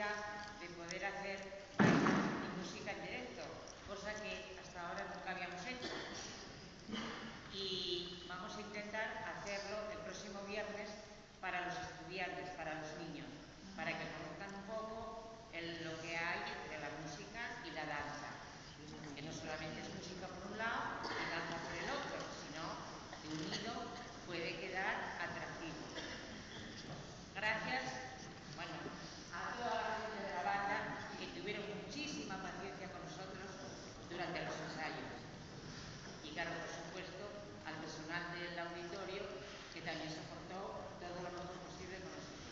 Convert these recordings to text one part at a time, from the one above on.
posibilidad de poder hacer bailes y música en directo, cosa que hasta ahora nunca habíamos hecho. Y vamos a intentar hacerlo el próximo viernes para los estudiantes, para los niños, para que conozcan un poco lo que hay entre la música y la danza, que no solamente es música por un lado y danza por el otro, sino que unido puede quedar atractivo. Gracias, bueno, a toda la gente de la banda que tuvieron muchísima paciencia con nosotros durante los ensayos. Y claro, por supuesto, al personal del auditorio, que también se aportó todo lo mejor posible con nosotros.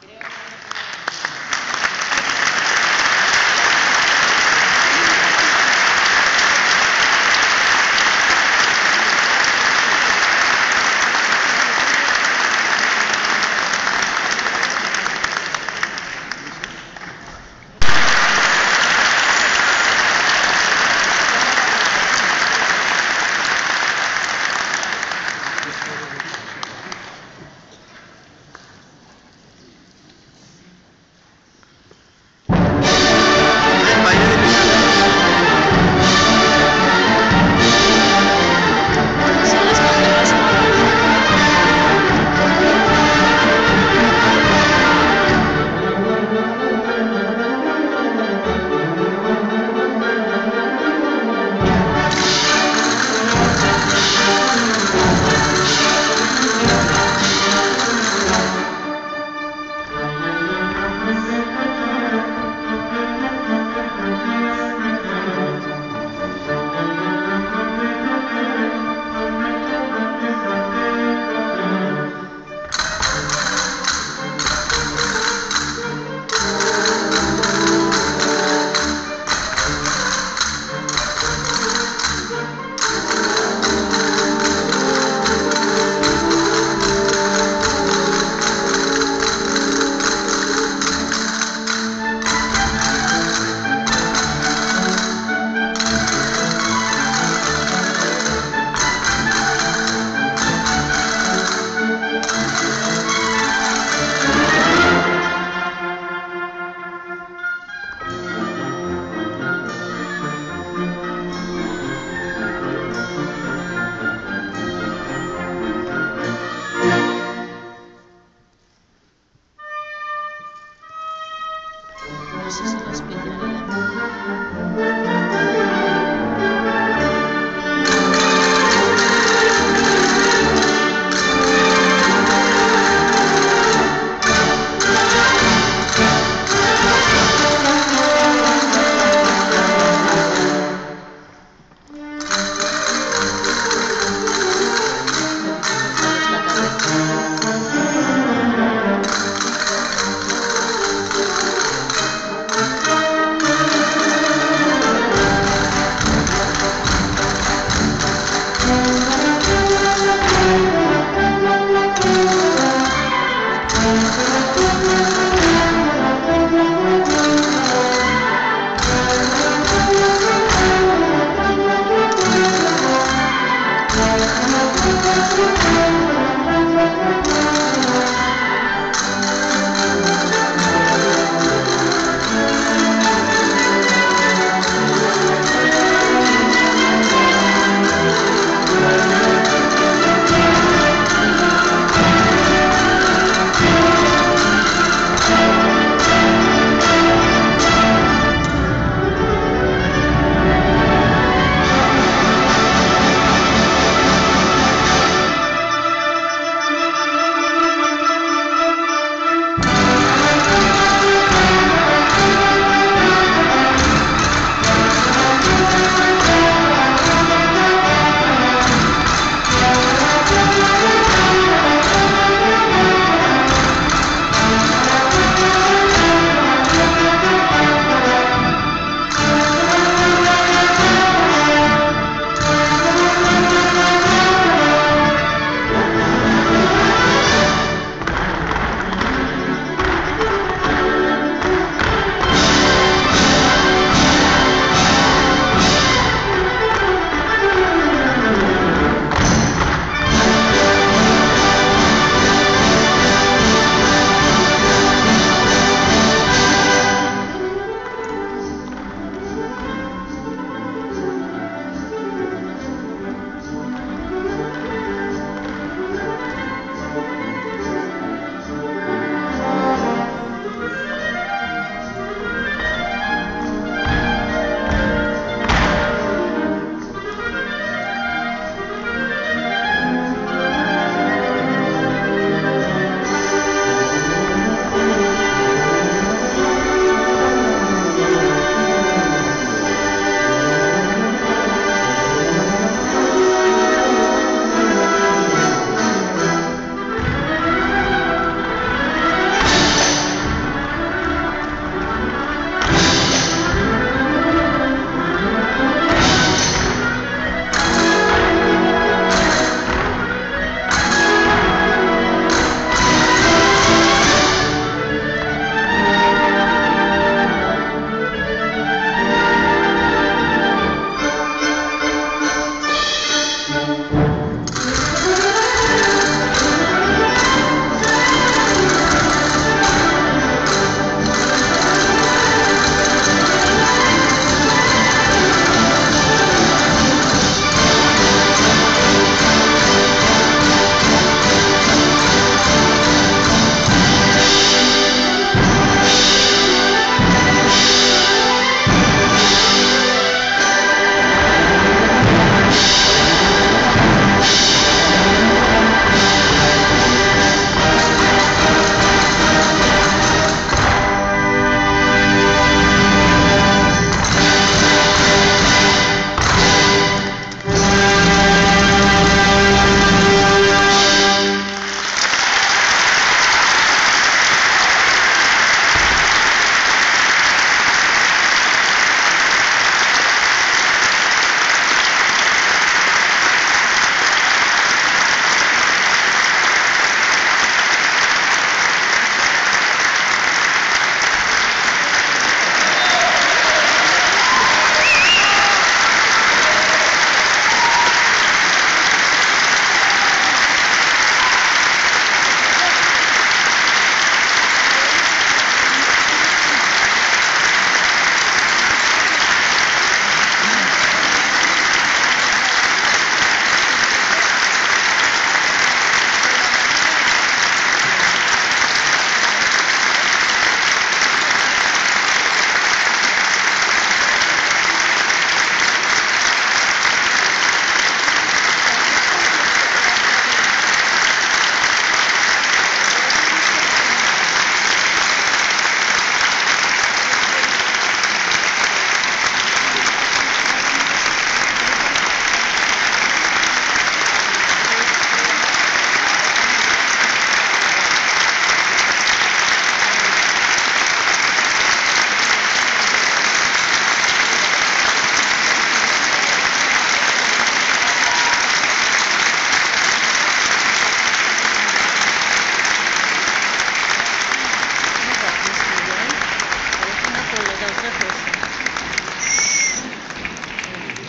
Creo que esa es la especialidad.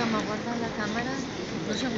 cama guarda la cámara, no sé.